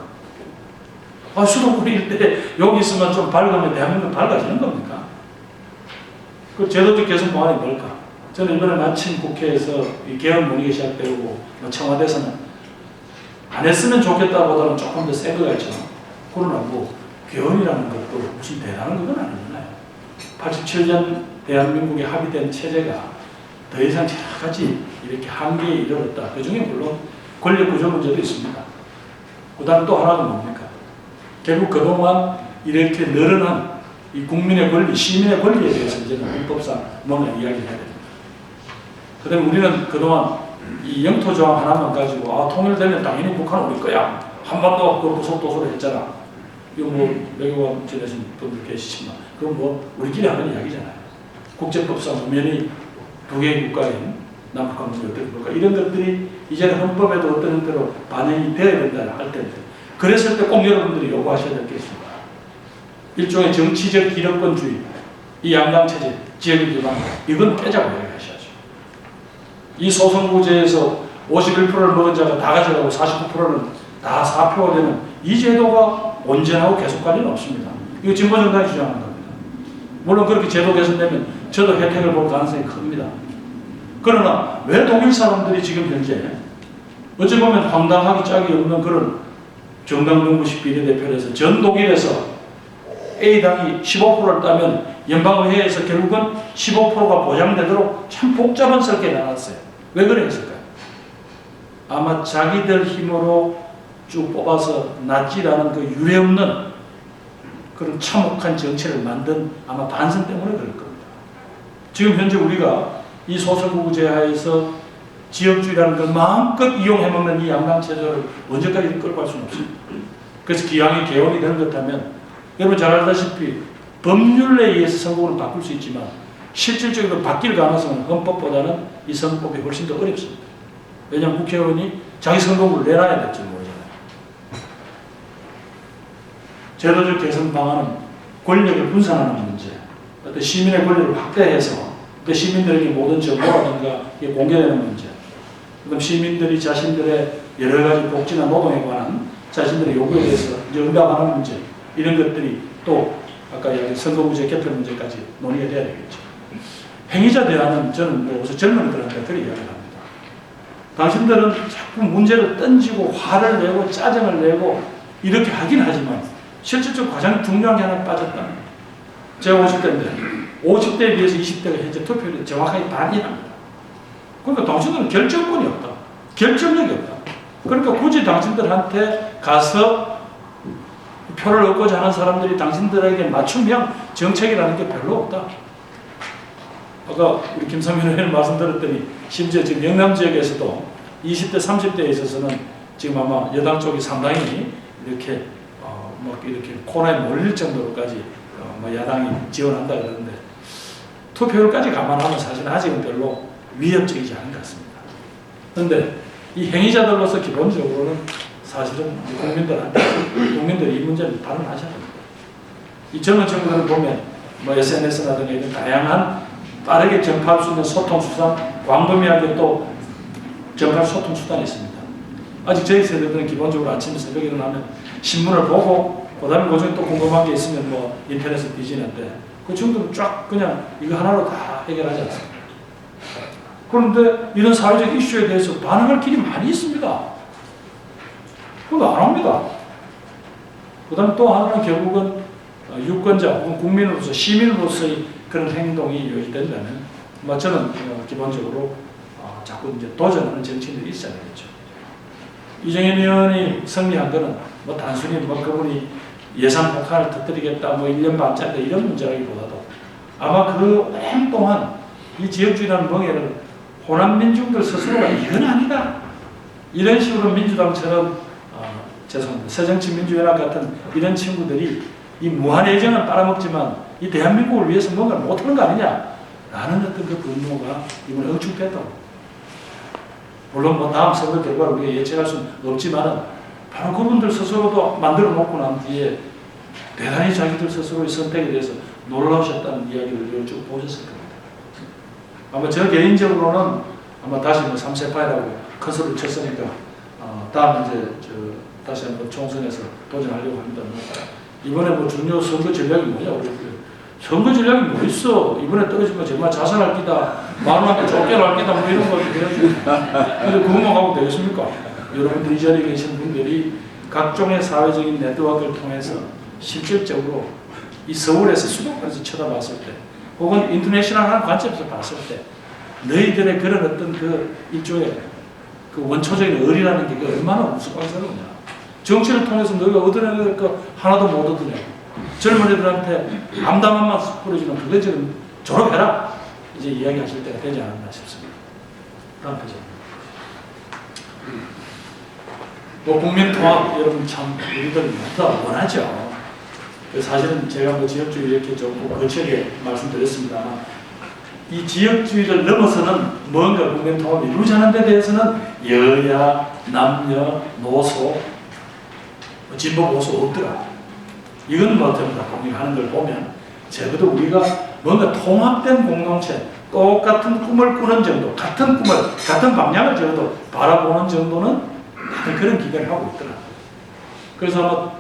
수도권 일대 여기 있으면 좀 밝으면 대한민국 밝아지는 겁니까? 그 제도적 개선 방안이 뭘까? 저는 이번에 마침 국회에서 이 개헌 논의가 시작되고 청와대에서는 안 했으면 좋겠다보다는 조금 더 센 거가 있죠. 그러나 뭐 개헌이라는 것도 무슨 대단한 건 아니잖아요. 87년 대한민국에 합의된 체제가 더 이상 여러 가지 이렇게 한계에 이르렀다. 그 중에 물론 권력 구조 문제도 있습니다. 그 다음 또 하나는 뭡니까? 결국 그동안 이렇게 늘어난 이 국민의 권리, 시민의 권리에 대해서 이제는 헌법상 뭔가 이야기를 해야 됩니다. 그 다음에 우리는 그동안 이 영토조항 하나만 가지고 통일되면 당연히 북한 우리 거야. 한반도가 그 부속도서로 했잖아. 이거 뭐 외교관 지내신 분들 계시지만 그건 뭐 우리끼리 하는 이야기잖아요. 국제법상 엄연히 두 개의 국가인 남북한 문제 어떻게 볼까 이런 것들이 이제는 헌법에도 어떤 형태로 반영이 되어야 된다 할 텐데 그랬을 때 꼭 여러분들이 요구하셔야 될 게 있습니다. 일종의 정치적 기득권주의, 이 양당체제, 지역의 기반 이건 깨자고 이야기하셔야죠. 이 소선구제에서 51%를 먹은 자가 다 가져가고 49%는 다 사표가 되는 이 제도가 온전하고 계속 갈 리는 없습니다. 이거 진보정당이 주장하는 겁니다. 물론 그렇게 제도 개선되면 저도 혜택을 볼 가능성이 큽니다. 그러나 왜 독일 사람들이 지금 현재 어찌 보면 황당하기 짝이 없는 그런 정당 정부식 비례대표를 해서 전 독일에서 A당이 15%를 따면 연방의회에서 결국은 15%가 보장되도록 참 복잡한 설계에 나눴어요. 왜 그랬을까요? 아마 자기들 힘으로 쭉 뽑아서 낫지라는 그 유례없는 그런 참혹한 정치를 만든 아마 반성 때문에 그럴 겁니다. 지금 현재 우리가 이 소선구제 하에서 지역주의라는 걸 마음껏 이용해먹는 이 양당체제를 언제까지 끌고 갈 수는 없습니다. 그래서 기왕에 개헌이 되는 것 같다면 여러분 잘 알다시피 법률에 의해서 선거를 바꿀 수 있지만 실질적으로 바뀔 가능성은 헌법보다는 이 선거법이 훨씬 더 어렵습니다. 왜냐하면 국회의원이 자기 선거구를 내놔야 될지 모르잖아요. 제도적 개선 방안은 권력을 분산하는 문제, 어떤 시민의 권리를 확대해서 또 시민들에게 모든 정보라든가 이게 공개되는 문제, 그다음 시민들이 자신들의 여러 가지 복지나 노동에 관한 자신들의 요구에 대해서 이제 응답하는 문제, 이런 것들이 또 아까 이야기한 선거무죄 개편 문제까지 논의가 돼야 되겠죠. 행위자 대안은 저는 뭐 우선 젊은이들한테 그렇게 이야기합니다. 당신들은 자꾸 문제를 던지고 화를 내고 짜증을 내고 이렇게 하긴 하지만 실질적으로 가장 중요한 게 하나 빠졌다. 제가 50대인데 50대에 비해서 20대가 현재 투표율이 정확하게 반이랍니다. 그러니까 당신들은 결정권이 없다. 결정력이 없다. 그러니까 굳이 당신들한테 가서 표를 얻고자 하는 사람들이 당신들에게 맞춤형 정책이라는 게 별로 없다. 아까 우리 김상민 의원 말씀드렸더니 심지어 지금 영남 지역에서도 20대, 30대에 있어서는 지금 아마 여당 쪽이 상당히 이렇게 뭐 이렇게 코너에 몰릴 정도로까지 뭐 야당이 지원한다 그러는데 투표율까지 감안하면 사실 아직은 별로 위협적이지 않은 것 같습니다. 그런데 이 행위자들로서 기본적으로는 사실은 국민들이 이 문제를 발언하셔야 됩니다. 이 젊은 친구들을 보면 뭐 SNS라든가 이런 다양한 빠르게 전파할 수 있는 소통 수단, 광범위하게 또 전파할 소통 수단이 있습니다. 아직 저희 세대들은 기본적으로 아침에 새벽에 일어나면 신문을 보고 그다음에 그중에 또 궁금한 게 있으면 뭐 인터넷에 뒤지는데 그 정도는 쫙 그냥 이거 하나로 다 해결하지 않습니다. 그런데 이런 사회적 이슈에 대해서 반응할 길이 많이 있습니다. 그거 안 합니다. 그 다음에 또 하나는 결국은 유권자 혹은 국민으로서 시민으로서의 그런 행동이 요지된다면 뭐 저는 기본적으로 자꾸 이제 도전하는 정치인들이 있어야 되겠죠. 이정현 의원이 승리한 거는 뭐 단순히 뭐 그분이 예산 폭탄을 터뜨리겠다 뭐 1년 반짜리 이런 문제라기보다도 아마 그 오랜 동안 이 지역주의라는 멍에를 호남 민중들 스스로가 이건 아니다. 이런 식으로 민주당처럼 죄송합니다. 새정치민주연합 같은 이런 친구들이 이 무한 애정은 빨아먹지만 이 대한민국을 위해서 뭔가 못하는 거 아니냐라는 어떤 그 분노가 이번에 응축됐다고. 물론 뭐 다음 선거 결과를 우리가 예측할 수는 없지만은 바로 그분들 스스로도 만들어 놓고 난 뒤에 대단히 자기들 스스로의 선택에 대해서 놀라우셨다는 이야기를 쭉 보셨을 겁니다. 아마 저 개인적으로는 아마 다시 뭐 3세파이라고 큰 소리를 쳤으니까 다음 이제 다시 한번 총선에서 도전하려고 합니다. 이번에 뭐 중요 선거 전략이 뭐냐 우리 선거 전략이 뭐 있어? 이번에 떨어지면 정말 자살할 기다, 마누라한테 쫓겨날 기다 뭐 이런 거 해가지고 근데 그것만 하고 되겠습니까? 여러분들 이 자리에 계신 분들이 각종의 사회적인 네트워크를 통해서 실질적으로 이 서울에서 수도권에서 쳐다봤을 때 혹은 인터내셔널한 관점에서 봤을 때 너희들의 그런 어떤 그 일종의 그 원초적인 의리라는 게 얼마나 우스꽝스러우냐. 정치를 통해서 너희가 얻어내는 거 하나도 못 얻어내고 젊은이들한테 암담한만 뿌려주는 그거 지금 졸업해라 이제 이야기하실 때가 되지 않았나 싶습니다. 다음 페이지. 뭐 국민 통합 여러분 참 우리들 다 원하죠. 사실은 제가 뭐 지역주의 이렇게 좀 거칠게 말씀드렸습니다만 이 지역주의를 넘어서는 뭔가 국민 통합이 이루어지는 데 대해서는 여야, 남녀, 노소, 진보, 보수 없더라. 이건 뭐 어떻게 공유하는 걸 보면 적어도 우리가 뭔가 통합된 공동체, 똑같은 꿈을 꾸는 정도, 같은 꿈을, 같은 방향을 적어도 바라보는 정도는 다들 그런 기대를 하고 있더라. 그래서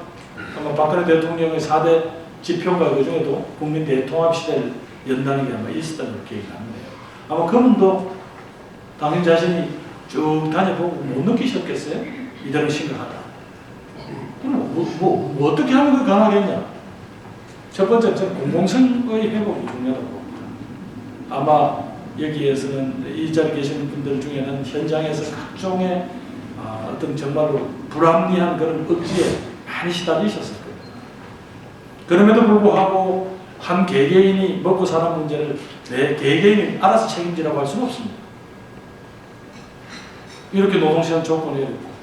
아마 박근혜 대통령의 4대 지표가 그 중에도 국민 대통합 시대를 연다는 게 아마 있었던 걸 기억이 나는데요. 아마 그분도 당신 자신이 쭉 다녀보고 못 느끼셨겠어요? 이대로 심각하다. 뭐 어떻게 하면 그게 가능하겠냐? 첫 번째, 저는 공공성의 회복이 중요하다고 봅니다. 아마 여기에서는 이 자리에 계시는 분들 중에는 현장에서 각종의 어떤 정말로 불합리한 그런 억지에 많이 시달리셨을 거예요. 그럼에도 불구하고 한 개개인이 먹고 사는 문제를 내 개개인이 알아서 책임지라고 할 수는 없습니다. 이렇게 노동시간 조건이 있고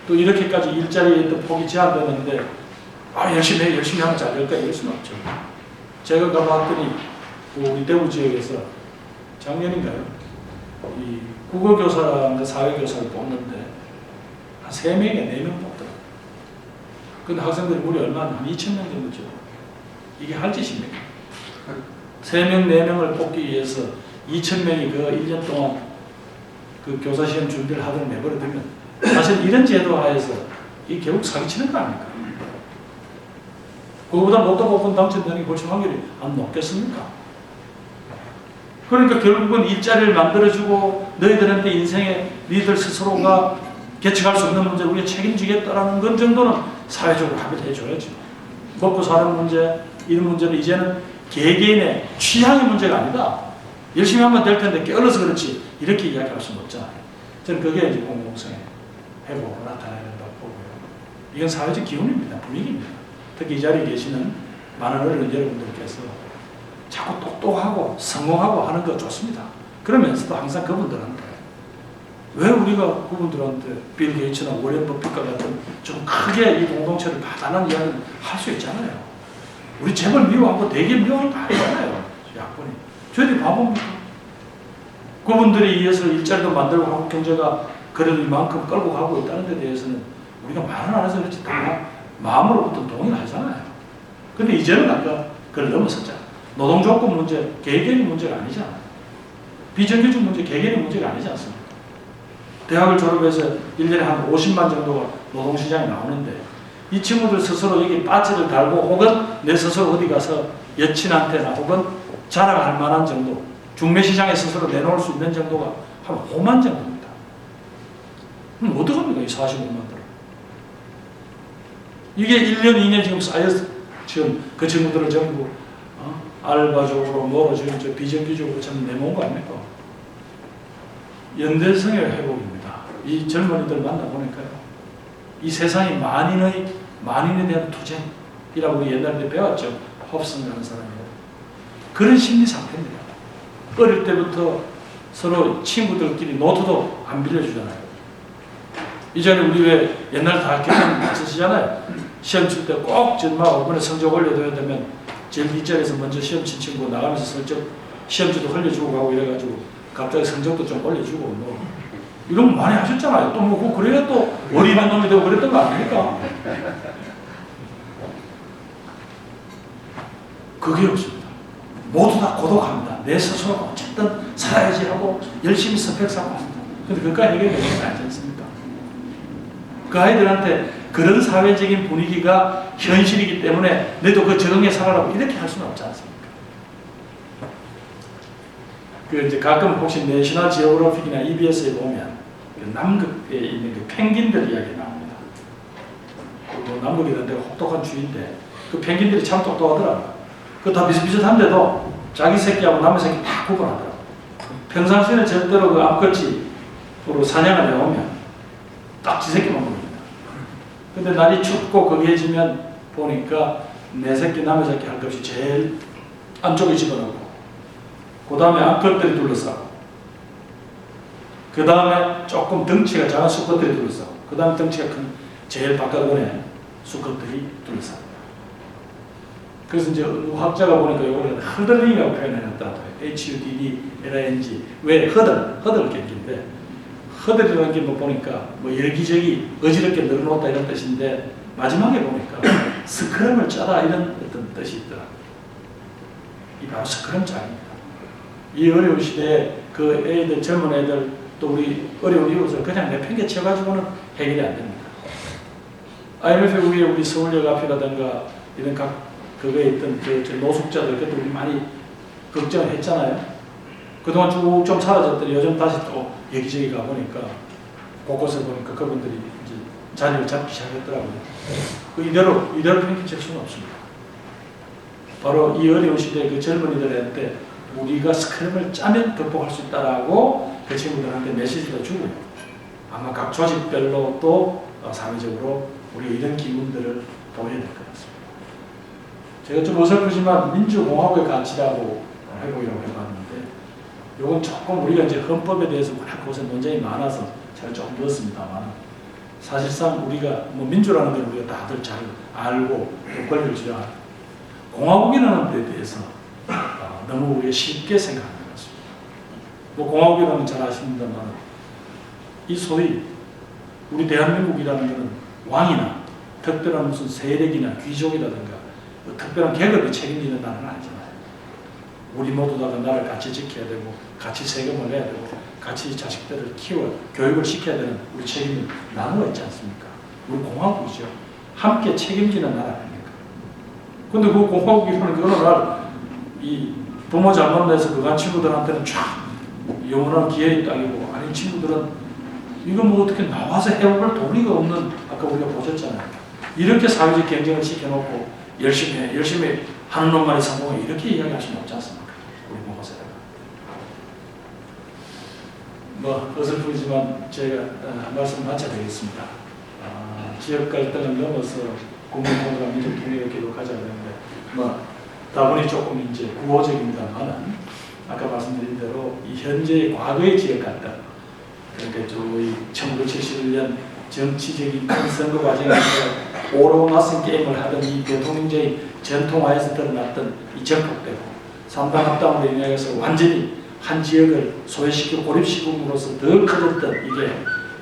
또 이렇게까지 일자리에 또 폭이 제한되는데 열심히 하면 잘 될까 이럴 수는 없죠. 제가 가봤더니 우리 대구 지역에서 작년인가요? 이 국어교사랑 사회교사를 뽑는데 한 3명에 4명 뽑더라고요. 근데 학생들이 무려 얼마나 한 2,000명 정도죠. 이게 할 짓입니까? 3명, 4명을 뽑기 위해서 2,000명이 그 1년 동안 그 교사 시험 준비를 하도록 내버려 두면 사실 이런 제도 하에서 이 결국 사기치는 거 아닙니까? 그거보다 로또 복권 당첨되는 게 훨씬 확률이 안 높겠습니까? 그러니까 결국은 일자리를 만들어주고 너희들한테 인생에 니들 스스로가 개척할 수 없는 문제를 우리가 책임지겠다라는 건 정도는 사회적으로 합의를 해줘야죠. 먹고 사는 문제, 이런 문제는 이제는 개개인의 취향의 문제가 아니다. 열심히 하면 될 텐데 게을러서 그렇지 이렇게 이야기할 수는 없잖아요. 저는 그게 이제 공공성의 회복으로 나타나야 된다고 보고요. 이건 사회적 기운입니다. 분위기입니다. 특히 이 자리에 계시는 많은 어른 여러분들께서 자꾸 똑똑하고 성공하고 하는 거 좋습니다. 그러면서도 항상 그분들한테 왜 우리가 그분들한테 빌 게이츠나 워렌 버핏과 같은 좀 크게 이 공동체를 파다는 이야기를 할 수 있잖아요. 우리 재벌 미워하고 대기업 미워하는 거 아니잖아요. 약본이. 저희들이 바보입니까? 그분들에 의해서 일자리도 만들고 한국 경제가 그래도 이만큼 끌고 가고 있다는 데 대해서는 우리가 말은 안 해서 그렇지 다 마음으로부터 동의를 하잖아요. 근데 이제는 아까 그걸 넘어섰잖아. 노동조건 문제, 개개인의 문제가 아니잖아. 비정규직 문제, 개개인의 문제가 아니지 않습니까? 대학을 졸업해서 1년에 한 50만 정도가 노동시장에 나오는데 이 친구들 스스로 여기 빠지를 달고 혹은 내 스스로 어디 가서 여친한테나 혹은 자랑할 만한 정도 중매시장에 스스로 내놓을 수 있는 정도가 한 5만 정도입니다. 그럼 어떡합니까? 이 45만 들어. 이게 1년, 2년 지금 쌓여서 지금 그 친구들을 전부 알바적으로 뭐로 지금 저 비정규직으로 참 내놓은 거 아닙니까? 연대성의 회복입니다. 이 젊은이들 만나보니까요. 이 세상이 만인에 대한 투쟁이라고 우리 옛날에 배웠죠. 홉슨이라는 사람이요. 그런 심리 상태입니다. 어릴 때부터 서로 친구들끼리 노트도 안 빌려주잖아요. 이전에 우리 왜 옛날 다 경험 쓰시잖아요. 시험 칠 때 꼭 전마 이번에 성적 올려둬야 되면 제일 뒷자리에서 먼저 시험 친 친구 나가면서 슬쩍 시험지도 흘려주고 가고 이래가지고 갑자기 성적도 좀 올려주고 뭐 이런 거 많이 하셨잖아요. 또 뭐 그래야 또 어리는 놈이 되고 그랬던 거 아닙니까? 그게 없습니다. 모두 다 고독합니다. 내 스스로가 어쨌든 살아야지 하고 열심히 스펙 쌓고 합니다. 근데 그까지 해결되는 거 아니지 않습니까? 그 아이들한테 그런 사회적인 분위기가 현실이기 때문에 너도 그 적응에 살아라고 이렇게 할 수는 없지 않습니까? 그 이제 가끔 혹시 내셔널 지오그래픽이나 EBS에 보면 그 남극에 있는 그 펭귄들 이야기 나옵니다. 그 남극이라는 데가 혹독한 주인데 그 펭귄들이 참 똑똑하더라고요. 그 다 비슷비슷한데도 자기 새끼하고 남의 새끼 다 구분하더라고요. 평상시에는 절대로 그 암컷으로 사냥을 해오면 딱 지 새끼만 보입니다. 근데 날이 춥고 거기에지면 보니까 내 새끼 남의 새끼 할 것 없이 제일 안쪽에 집어넣고 그 다음에 암컷들이 둘러싸고 그 다음에 조금 덩치가 작은 수컷들이 둘러싸고 그 다음에 덩치가 큰 제일 바깥면에 수컷들이 둘러싸고 그래서 이제 학자가 보니까 이거를 허들링이라고 표현해놨더라고요. HUDDLING. 왜 허들 객기인데 허들이라는 게 뭐 보니까 뭐 여기저기 어지럽게 늘어놓다 이런 뜻인데 마지막에 보니까 스크럼을 짜다 이런 어떤 뜻이 있더라고요. 이 바로 스크럼 짝입니다. 이 어려운 시대에 그 애들, 젊은 애들 또 우리 어려운 이웃을 그냥 내팽개쳐가지고는 해결이 안 됩니다. IMF 위에 우리 서울역 앞이라든가 이런 각 그거에 있던 저 노숙자들 그때 우리 많이 걱정을 했잖아요. 그동안 쭉 좀 사라졌더니 요즘 다시 또 여기저기 가보니까 곳곳에 보니까 그분들이 이제 자리를 잡기 시작했더라고요. 그 이대로 팽개칠 수는 없습니다. 바로 이 어려운 시대에 그 젊은이들한테 우리가 스크럼을 짜면 극복할 수 있다라고 그 친구들한테 메시지도 주고요. 아마 각 조직별로 또 사회적으로 우리가 이런 기운들을 보여야 될 것 같습니다. 제가 좀 어설프지만 민주공화국의 가치라고 회복이라고 해봤는데 이건 조금 우리가 이제 헌법에 대해서 워낙 곳에 논쟁이 많아서 잘 조금 넣었습니다만 사실상 우리가 뭐 민주라는 걸 우리가 다들 잘 알고 권리를 주장하고 공화국이라는 데 대해서 너무 우리가 쉽게 생각하는 것 같습니다. 뭐 공화국이라는 잘 아십니다만 이 소위 우리 대한민국이라는 것은 왕이나 특별한 무슨 세력이나 귀족이라든가 뭐 특별한 계급이 책임지는 나라는 아니잖아요. 우리 모두 다가 나를 같이 지켜야 되고 같이 세금을 내야 되고 같이 자식들을 키워 교육을 시켜야 되는 우리 책임이 나누어 있지 않습니까? 우리 공화국이죠. 함께 책임지는 나라 아닙니까? 근데 그 공화국이라는 게 어느 날 이 부모 잘못 내서 그간 친구들한테는 쫙 영원한 기회의 땅이고 아닌 친구들은 이거 뭐 어떻게 나와서 해볼 도리가 없는 아까 우리가 보셨잖아요. 이렇게 사회적 경쟁을 시켜놓고 열심히 하는 놈만이 성공해 이렇게 이야기할 수는 없지 않습니까? 우리 부모 세대가. 뭐 어설프지만 제가 말씀 마쳐야 되겠습니다. 지역 갈등을 넘어서 국민 통일과 민족 통일을 기록하자 하는데 뭐 다분히 조금 이제 구호적입니다만은 아까 말씀드린 대로 이 현재의 과거의 지역 갈등 그러니까 저희 1971년 정치적인 선거 과정에서 오로 맞선 게임을 하던 이 대통령제의 전통화에서 드러났던 이 전폭되고 삼당 합당으로 인해서 완전히 한 지역을 소외시키고 고립시킴으로써 더 커졌던 이게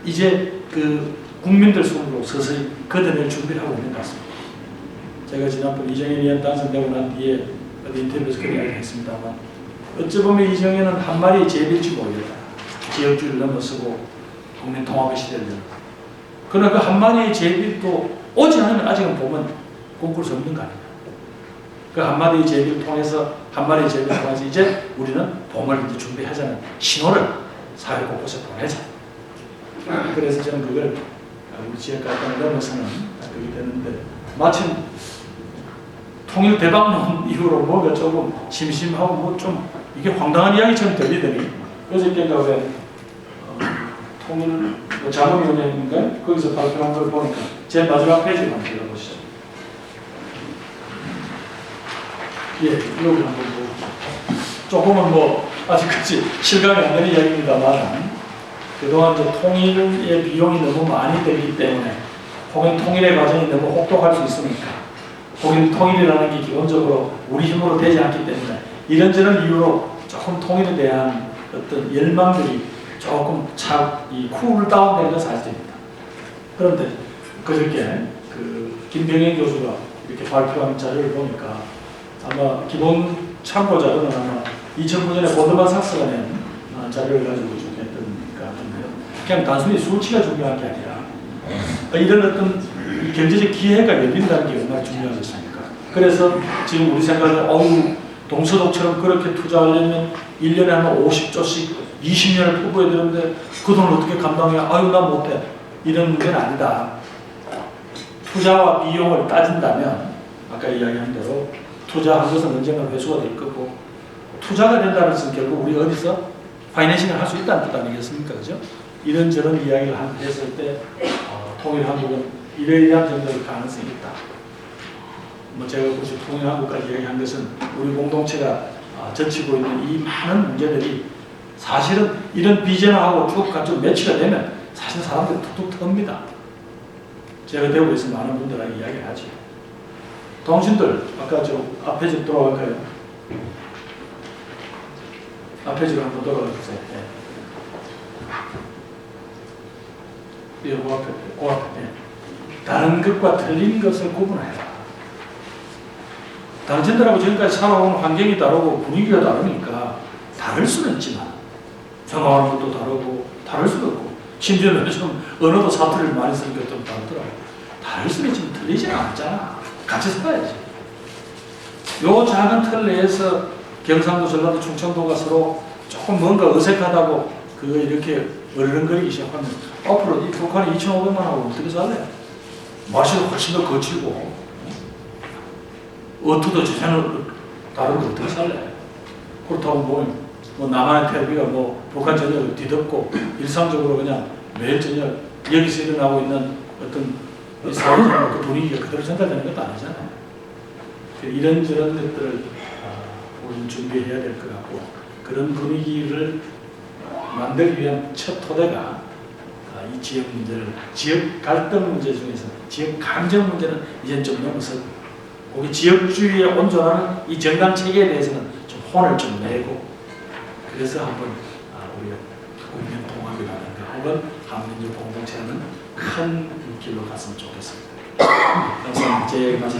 이제 그 국민들 손으로 서서히 걷어낼 준비를 하고 있는 것 같습니다. 제가 지난번 이정현 의원 당선되고 난 뒤에 어디 인터뷰에서 그런 이야기를 했습니다만 어찌 보면 이정현은 한 마리의 제비일지 모르겠다. 지역주의를 넘어서고 국민 통합의 시대를 열고 그러나 그 한 마리의 제비도 오지 않으면 아직은 보면 꿈꿀 수 없는 거 아닙니까? 그 한 마리의 제비를 통해서 한 마리의 제비를 통해서 이제 우리는 봄을 이제 준비하자는 신호를 사회 곳곳에 보내자. 그래서 저는 그걸 우리 지역 갈등을 넘어서는 그게 되는데 마침 통일 대박론 이후로 뭐가 조금 심심하고 뭐 좀 이게 황당한 이야기처럼 들리더니 어저께인가 왜 통일 자문위원회인가 거기서 발표한 걸 보니까 제 마지막 페이지만 읽어보시죠. 예, 여기 한번 보고 조금은 뭐 아직까지 실감이 안 되는 이야기입니다만 그동안 이제 통일의 비용이 너무 많이 들기 때문에 혹은 통일의 과정이 너무 혹독할 수 있으니까 혹은 통일이라는 게 기본적으로 우리 힘으로 되지 않기 때문에 이런저런 이유로 조금 통일에 대한 어떤 열망들이 조금 이 쿨 다운되는 건 사실입니다. 그런데 그저께 그 김병현 교수가 이렇게 발표한 자료를 보니까 아마 기본 참고 자료는 아마 2009년에 고드만 삭스가 낸 자료를 가지고 좀 했던 것 같은데요. 그냥 단순히 수치가 중요한 게 아니라 이런 어떤 경제적 기회가 열린다는 게 얼마나 중요하겠습니까? 그래서 지금 우리 생각에 동서독처럼 그렇게 투자하려면 1년에 한 50조씩 20년을 투부해야 되는데 그 돈을 어떻게 감당해? 아유 나 못해. 이런 문제는 아니다. 투자와 비용을 따진다면 아까 이야기한 대로 투자한 것은 언젠가 회수가 될 거고 투자가 된다는 것은 결국 우리 어디서 파이낸싱을 할 수 있다는 뜻 아니겠습니까? 그죠? 이런저런 이야기를 했을 때 통일한국은 이러이러한 정도의 가능성이 있다. 뭐 제가 굳이 통일한국까지 이야기한 것은 우리 공동체가 젖히고 있는 이 많은 문제들이 사실은 이런 비전하고 쭉 같이 매치가 되면 사실 사람들이 툭툭 텄니다. 제가 대구에서 많은 분들하고 이야기를 하죠. 동신들 아까 저 앞에 집 돌아갈까요? 앞에 집 한번 돌아가 주세요. 네. 그 앞에. 다른 것과 틀린 것을 구분해라. 당신들하고 지금까지 살아온 환경이 다르고 분위기가 다르니까 다를 수는 있지만 생각하는 것도 다르고 다를 수도 있고 심지어는 좀 언어도 사투리를 많이 쓰는 것도 다르더라고. 다를 수는 있지만 틀리지는 않잖아. 같이 살아야지. 요 작은 틀 내에서 경상도, 전라도, 충청도가 서로 조금 뭔가 어색하다고 그거 이렇게 어르렁거리기 시작하면 앞으로 이 북한이 2,500만 하고 어떻게 살래? 맛이 훨씬 더 거칠고 어투도 전혀 다른데 어떻게 살래? 그렇다고 뭐 남한의 텔레비가 뭐 북한 전역을 뒤덮고 일상적으로 그냥 매일 저녁 여기서 일어나고 있는 어떤 이 사회적 그 분위기가 그대로 전달되는 것도 아니잖아요. 이런저런 것들을 우리는 준비해야 될 것 같고 그런 분위기를 만들기 위한 첫 토대가 이 지역 문제를 지역 갈등 문제 중에서 지역 감정 문제는 이제 좀 넘어서 거기 지역주의에 온전한 이 정당 체계에 대해서는 좀 혼을 좀 내고 그래서 한번 우리가 국민 통합이라든가 혹은 한민족 공동체는 큰 길로 갔으면 좋겠습니다. 감사합니다. 제 말씀.